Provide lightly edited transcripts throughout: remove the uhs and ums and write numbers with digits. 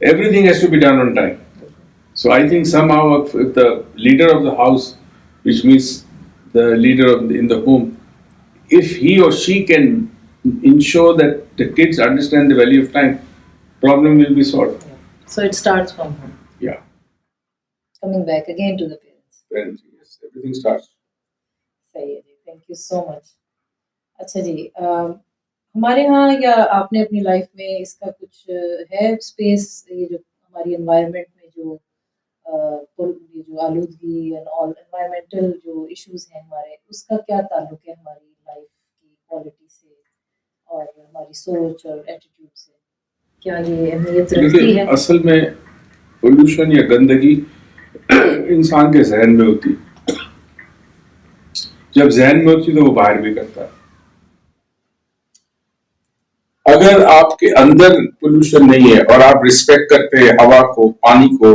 everything has to be done on time. So I think somehow if the leader of the house, which means the leader in the home, if he or she can ensure that the kids understand the value of time, problem will be solved. So it starts from home. Yeah. Coming back again to the parents. Parents, yes, everything starts. صحیح ہے جی, thank you so much. اچھا جی, ہمارے ہاں یا آپ نے اپنی life میں اس کا کچھ ہے اسپیس, یہ جو ہماری انوائرمنٹ میں جو آلودگی انوائرمنٹل جو ایشوز ہیں ہمارے, اس کا کیا تعلق ہے ہماری لائف کی کوالٹی سے اور ہماری سوچ اور ایٹیٹیوڈ سے, کیا یہ اہمیت رکھتی ہے؟ اصل میں پولوشن یا گندگی انسان کے ذہن میں ہوتی, جب ذہن میں ہوتی تو وہ باہر بھی کرتا ہے. اگر آپ کے اندر پولوشن نہیں ہے اور آپ رسپیکٹ کرتے ہیں ہوا کو, پانی کو,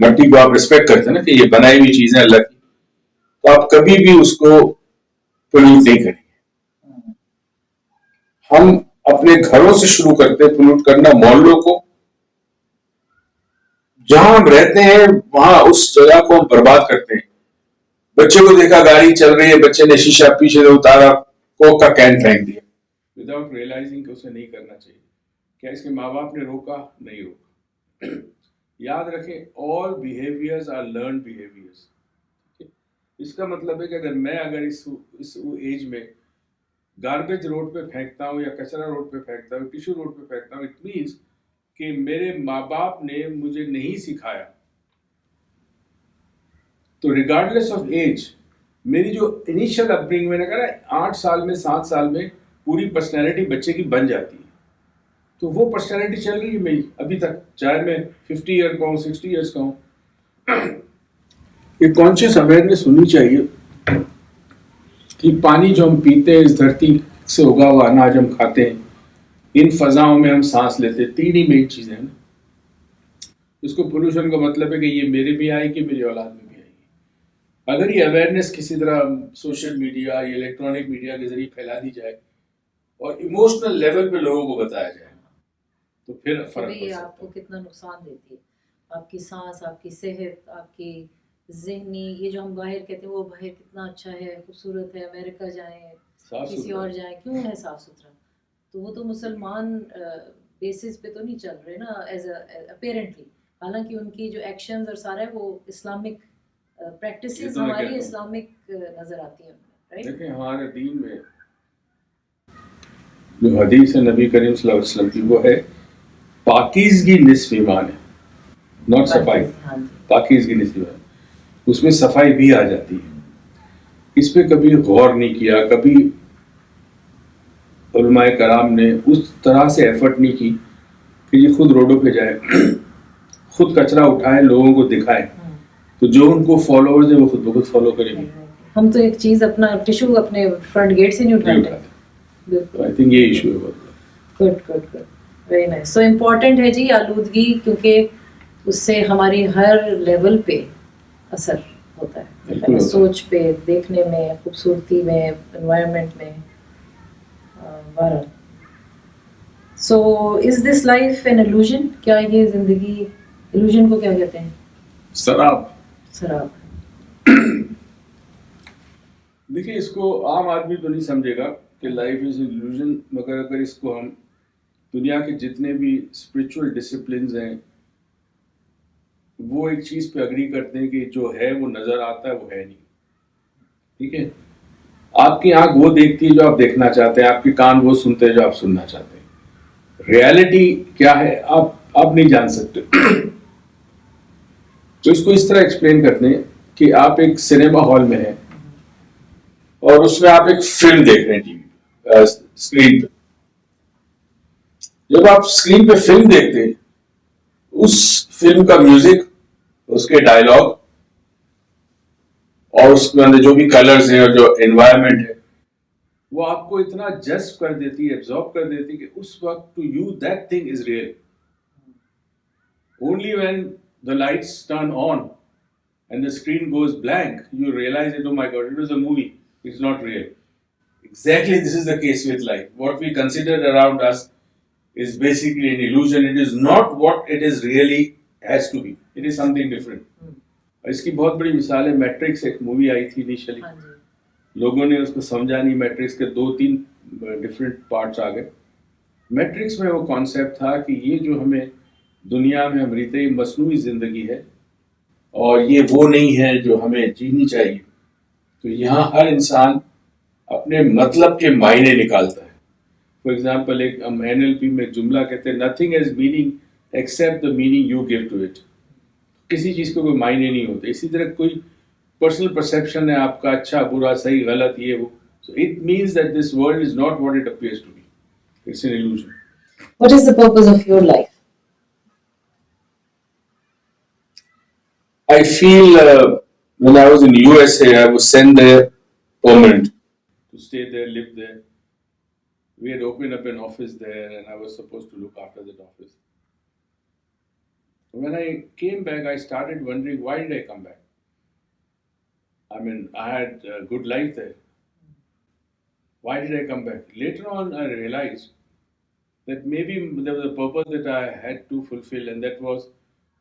مٹی کو, آپ رسپیکٹ کرتے ہیں نا کہ یہ بنائی ہوئی چیزیں اللہ کی, تو آپ کبھی بھی اس کو پولوٹ نہیں کریں گے. ہم اپنے گھروں سے شروع کرتے ہیں پولوٹ کرنا, محلوں کو, جہاں ہم رہتے ہیں وہاں اس جگہ کو ہم برباد کرتے ہیں. بچے کو دیکھا گاڑی چل رہی ہے, بچے نے شیشہ پیچھے سے اتارا, کوک کا کین پھینک دیا وداؤٹ ریئلائزنگ کہ اسے نہیں کرنا چاہیے. کیا اس کے ماں باپ نے روکا؟ نہیں روکا. یاد رکھیں all behaviors are learned behaviors. اس کا مطلب ہے کہ اگر اس ایج میں گاربیج روڈ پہ پھینکتا ہوں یا کچرا روڈ پہ پھینکتا ہوں, ٹیشو روڈ پہ پھینکتا ہوں, اٹ مینس کہ میرے ماں باپ نے مجھے نہیں سکھایا. تو ریگارڈلیس آف ایج میری جو انیشیل اپ برنگ میں نے کہا 8 سال میں 7 سال میں پوری پرسنالٹی بچے کی بن جاتی ہے, تو وہ پرسنالٹی چل رہی ہے میری ابھی تک, چاہے میں 50 ایئر کا ہوں 60 ایئرس کا ہوں. یہ کانشیس اویئرنیس ہونی چاہیے کہ پانی جو ہم پیتے ہیں اس دھرتی سے اگا ہوا اناج ہم کھاتے ہیں, ان فضاؤں میں ہم سانس لیتے ہیں, 3 ہی مین چیزیں ہیں نا. اس کو پولوشن کا مطلب ہے کہ یہ میرے بھی آئے گی, میری اولاد میں بھی آئے گی. اگر یہ اویئرنیس کسی طرح سوشل میڈیا یا الیکٹرانک میڈیا کے ذریعے پھیلا دی جائے اور ایموشنل لیول پہ لوگوں کو بتایا جائے تو پھر فرق پڑ سکتا ہے. آپ کو کتنا نقصان دیتی ہے, آپ کی سانس, آپ کی صحت, آپ کی ذہنی, یہ جو ہم باہر کہتے ہیں وہ باہر کتنا اچھا ہے, خوبصورت ہے, امریکہ جائیں, کسی اور جائیں, کیوں ہے صاف ستھرا, تو وہ تو مسلمان بیسس پہ تو نہیں چل رہے نا ایز اپیرنٹلی, حالانکہ ان کی جو ایکشنز اور سارا ہے وہ اسلامک پریکٹسز ہماری اسلامک نظر آتی ہیں. دیکھیں ہمارے دین میں جو حدیث ہے نبی کریم صلی اللہ علیہ وسلم کی وہ ہے پاکیزگی نصف ایمان ہے, ناٹ صفائی, پاکیزگی نصف ایمان. اس میں صفائی بھی آ جاتی ہے. اس پہ کبھی غور نہیں کیا, کبھی علماء کرام نے اس طرح سے ایفرٹ نہیں کی کہ یہ خود روڈوں پہ جائے, خود کچرا اٹھائے, لوگوں کو دکھائے, تو جو ان کو فالوورز ہیں وہ خود بخود فالو کریں گے. ہم تو ایک چیز اپنا ٹیشو اپنے فرنٹ گیٹ سے نہیں اٹھاتے. آئی تھنک یہ ایشو ہے بہت. Good very nice. So important ہے جی آلودگی, کیونکہ اس سے ہماری ہر لیول پہ اثر ہوتا ہے, سوچ پہ, دیکھنے میں, خوبصورتی میں, انوائرمنٹ میں. سو از دس لائف این illusion؟ کیا یہ زندگی illusion کو کیا کہتے ہیں؟ سراب. دیکھیں اس کو عام آدمی تو نہیں سمجھے گا کہ لائف از این illusion, مگر اگر اس کو ہم دنیا کے جتنے بھی اسپرچل ڈسپلنز ہیں وہ ایک چیز پہ اگری کرتے ہیں کہ جو ہے وہ نظر آتا ہے وہ ہے نہیں. ٹھیک ہے, آپ کی آنکھ وہ دیکھتی ہے جو آپ دیکھنا چاہتے ہیں, آپ کے کان وہ سنتے ہیں جو آپ سننا چاہتے ہیں. ریالٹی کیا ہے آپ نہیں جان سکتے. تو اس کو اس طرح ایکسپلین کرتے ہیں کہ آپ ایک سنیما ہال میں ہیں اور اس میں آپ ایک فلم دیکھ رہے ہیں ٹی وی اسکرین پہ. جب آپ اسکرین پہ فلم دیکھتے ہیں اس فلم کا میوزک, اس کے ڈائلاگ اور اس کے اندر جو بھی کلرز ہیں اور جو انوائرمنٹ ہے وہ آپ کو اتنا جذب کر دیتی ہے, ایبزارب کر دیتی ہے کہ اس وقت to you that thing is real. Only when the lights turn on and the screen goes blank, you realize that, oh my God, it was a movie, it's not real. Exactly, this is the case with life. What we consider around us is basically an illusion. It is not what it is really has to be. It is something different. اور اس کی بہت بڑی مثال ہے matrix. ایک movie آئی تھی initially, لوگوں نے اس کو سمجھا نہیں. میٹرکس کے 2-3 ڈفرینٹ پارٹس آ گئے. میٹرکس میں وہ کانسیپٹ تھا کہ یہ جو ہمیں دنیا میں ہم رہتے ہیں مصنوعی زندگی ہے اور یہ وہ نہیں ہے جو ہمیں جینی چاہیے. تو یہاں ہر انسان اپنے مطلب کے معنی نکالتا ہے. فار ایگزامپل ایک ہم NLP میں ایک جملہ کہتے ہیں, nothing has meaning except the meaning you give to it. کسی چیز کو کوئی معنی نہیں ہوتے. اسی طرح کوئی پرسنل پرسیپشن ہے آپ کا, اچھا برا صحیح غلط یہ وہ, so it means that this world is not what it appears to be. It's an illusion. What is the purpose of your life? I feel when I was in USA, I was sent there permanent to stay there, live there. We had opened up an office there and I was supposed to look after that office. When I came back, I started wondering, why did I come back? I mean, I had a good life there. Why did I come back? Later on, I realized that maybe there was a purpose that I had to fulfill, and that was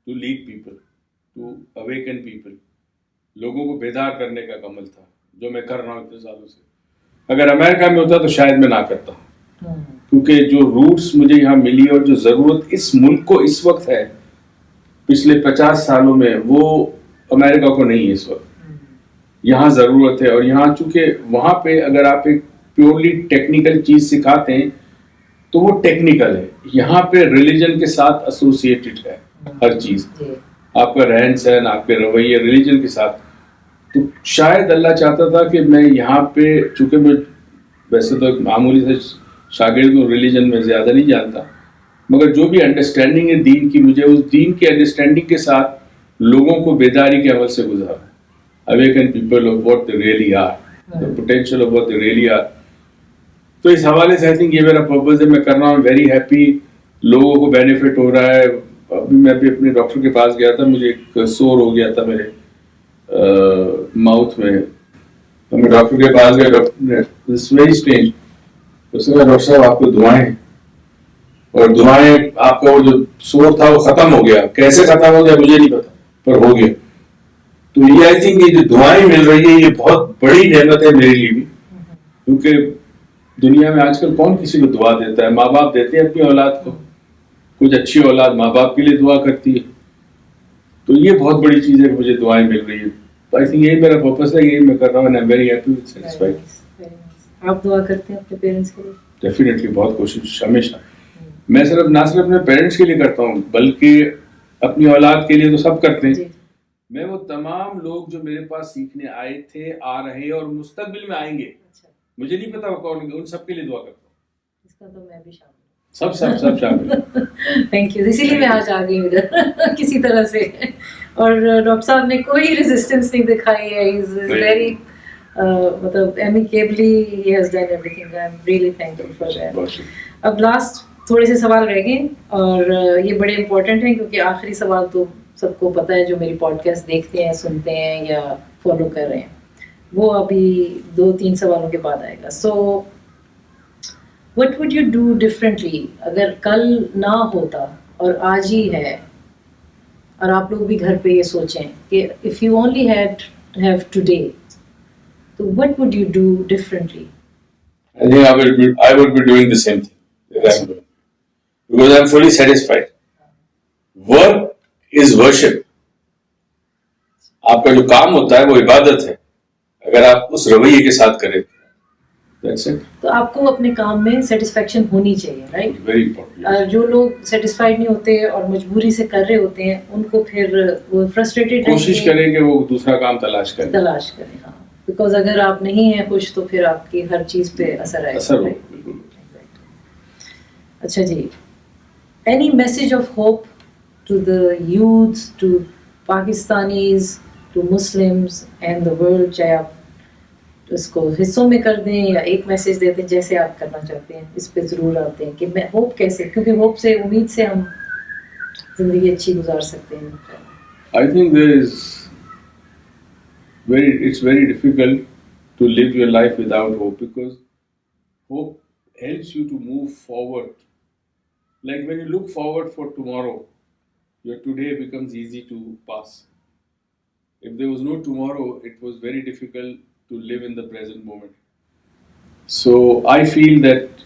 to lead people, to awaken people. لوگوں کو بیدار کرنے کا عمل تھا جو میں کر رہا ہوں اتنے سالوں سے. اگر امریکہ میں ہوتا تو شاید میں نہ کرتا, کیونکہ جو روٹس مجھے یہاں ملی اور جو ضرورت اس ملک کو اس وقت ہے پچھلے 50 سالوں میں, وہ امریکہ کو نہیں ہے اس وقت. یہاں ضرورت ہے. اور یہاں چونکہ وہاں پہ اگر آپ ایک پیورلی ٹیکنیکل چیز سکھاتے ہیں تو وہ ٹیکنیکل ہے. یہاں پہ ریلیجن کے ساتھ ایسوسیٹڈ ہے ہر چیز. آپ کا رہن سہن, آپ کے رویے ریلیجن کے ساتھ. تو شاید اللہ چاہتا تھا کہ میں یہاں پہ, چونکہ میں ویسے تو معمولی سے شاگرد ہوں, ریلیجن میں زیادہ نہیں جانتا, مگر جو بھی انڈرسٹینڈنگ ہے دین کی, مجھے اس دین کی انڈرسٹینڈنگ کے ساتھ لوگوں کو بیداری کے عمل سے گزارا. awaken people of what they really are, the potential of what they really are. تو اس حوالے سے آئی تھنک یہ میرا پرپز ہے. میں کر رہا ہوں, ویری ہیپی, لوگوں کو بینیفٹ ہو رہا ہے. ابھی میں اپنے ڈاکٹر کے پاس گیا تھا, مجھے ایک سور ہو گیا تھا میرے ماؤتھ میں. میں ڈاکٹر کے پاس گیا, ڈاکٹر نے اٹس ویری اسٹرینج, اس نے کہا ڈاکٹر صاحب آپ کو دعائیں, اور دعائیں آپ کا وہ جو سور تھا وہ ختم ہو گیا. کیسے ختم ہو گیا مجھے نہیں پتا, پر ہو گیا. تو یہ آئی تھنک یہ جو دعائیں مل رہی ہے یہ بہت بڑی نعمت ہے میرے لیے بھی, کیونکہ دنیا میں آج کل کون کسی کو دعا دیتا ہے؟ ماں باپ دیتے ہیں اپنی اولاد کو, کچھ اچھی اولاد ماں باپ کے لیے دعا کرتی ہے. تو یہ بہت بڑی چیز ہے کہ مجھے دعائیں مل رہی ہیں. آئی تھنک یہی میرا پرپس ہے, یہی میں کر رہا ہوں. I am very happy with satisfied. آپ دعا کرتے ہیں اپنے پیرنٹس کے لیے؟ ڈیفینیٹلی, بہت کوشش ہمیشہ. میں نہ صرف اپنے پیرنٹس کے لیے کرتا ہوں بلکہ اپنی اولاد کے لیے تو سب کرتے ہیں. میں وہ تمام لوگ جو میرے پاس سیکھنے آئے تھے, آ رہے ہیں اور مستقبل میں آئیں گے, مجھے نہیں پتا وہ کون, ان سب کے لیے دعا کرتا ہوں. اس کا تو میں بھی شامل ہوں, سب شامل. Thank you. اسی لیے میں آج آ گئی ادھر کسی طرح سے. اور ڈاکٹر صاحب نے کوئی ریزسٹنس نہیں دکھائی ہے. ہی از ویری مطلب amicably he has done everything. I am really thankful for that. اب لاسٹ تھوڑے سے سوال رہ گئے اور یہ بڑے امپورٹنٹ ہیں, کیونکہ آخری سوال تو سب کو پتہ ہے جو میری پوڈ کاسٹ دیکھتے ہیں, سنتے ہیں یا فالو کر رہے ہیں, وہ ابھی 2-3 سوالوں کے بعد آئے گا. So what would you do differently اگر کل نہ ہوتا اور آج ہی ہے, اور آپ لوگ بھی گھر پہ یہ سوچیں کہ if you only have today, تو what would you do differently? I think I would be doing the same thing that I'm doing because I'm fully satisfied. Work is worship. آپ کا جو کام ہوتا ہے وہ عبادت ہے اگر آپ اس رویے کے ساتھ کریں. تو آپ کو اپنے کام میں سیٹسفیکشن ہونی چاہیے, رائٹ؟ Very important. جو لوگ سیٹسفائڈ نہیں ہوتے اور مجبوری سے کر رہے ہوتے ہیں, ان کو پھر وہ فرسٹریٹڈ کوشش کریں کہ وہ دوسرا کام تلاش کریں. ہاں, بیکاز اگر آپ نہیں ہیں خوش تو پھر آپ کی ہر چیز پہ اثر آئے گا. اچھا جی, any message of hope to the youths, to Pakistanis, to Muslims and the world, چاہے آپ اس کو حصوں میں کر دیں یا ایک میسج دیتے ہیں, جیسے آپ کرنا چاہتے ہیں, اس پہ ضرور آتے ہیں کہ میں ہوپ کیسے, کیونکہ ہوپ سے, امید سے ہم زندگی اچھی گزار سکتے ہیں. I think it's very difficult to live your life without hope because Hope helps you to move forward. Like when you look forward for tomorrow, your today becomes easy to pass. If there was no tomorrow, it was very difficult to live in the present moment. So I feel that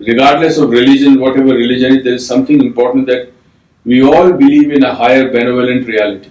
Regardless of religion, whatever religion is, there is something important that we all believe in a higher benevolent reality.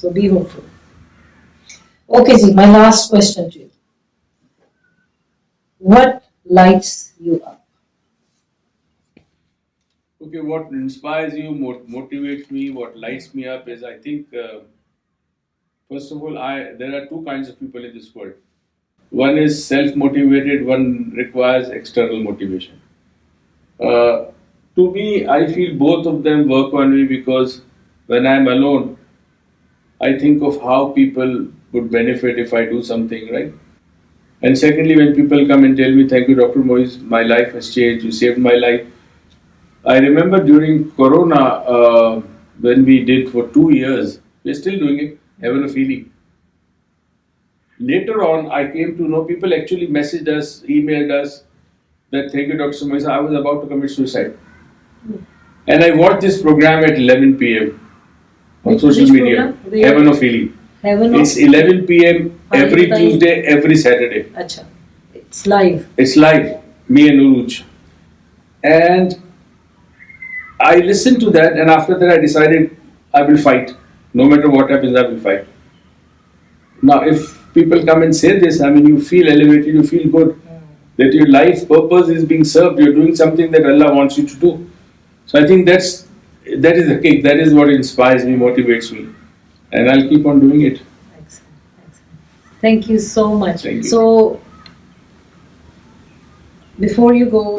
So be hopeful. Okay, ji, my last question to you. What lights you up? Okay, what inspires you, motivates me, what lights me up is, I think, first of all, there are two kinds of people in this world. One is self-motivated, one requires external motivation. To me, I feel both of them work on me because when I'm alone, I think of how people would benefit if I do something, right? And secondly, when people come and tell me, thank you, Dr. Moiz, my life has changed, you saved my life. I remember during Corona, when we did for 2 years, we're still doing it, Heaven of Healing. Later on, I came to know people actually messaged us, emailed us, that thank you, Dr. Moiz, I was about to commit suicide. And I watched this program at 11 p.m. on social Which media, program? Heaven of Healing. Heaven It's 11 p.m. every Tuesday, every Saturday. Acha. It's live. It's live, me and Uruj. And I listened to that, and after that I decided I will fight. No matter what happens, I will fight. Now, if people come and say this, I mean, you feel elevated, you feel good. That your life purpose is being served, you're doing something that Allah wants you to do. So I think that's that is the kick. That is what inspires me, motivates me, and I'll keep on doing it. Excellent. Thank you so much. Thank you. So before you go,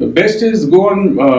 The best is go on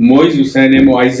Moiz Hussain, MOIZ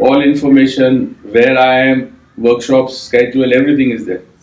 All information, where I am, workshops, schedule, everything is there.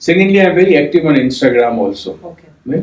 Secondly, I am very active on Instagram also. Okay.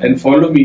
and follow me,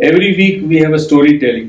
every week we have a storytelling.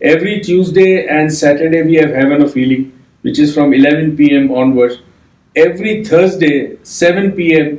Every Tuesday and Saturday we have Heaven of Healing, which is from 11 p.m. onwards. Every Thursday 7 p.m.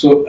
So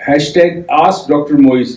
hashtag Ask Dr. Moiz,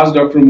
Ask Dr.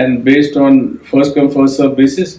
and based on first come first serve basis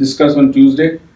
discuss on Tuesday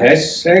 hashtag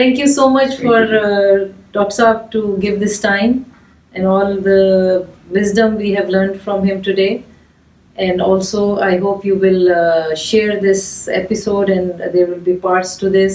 Thank you so much for Dr. Saab to give this time and all the wisdom we have learned from him today. And also I hope you will share this episode, and there will be parts to this.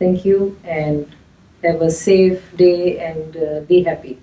Thank you and have a safe day and be happy.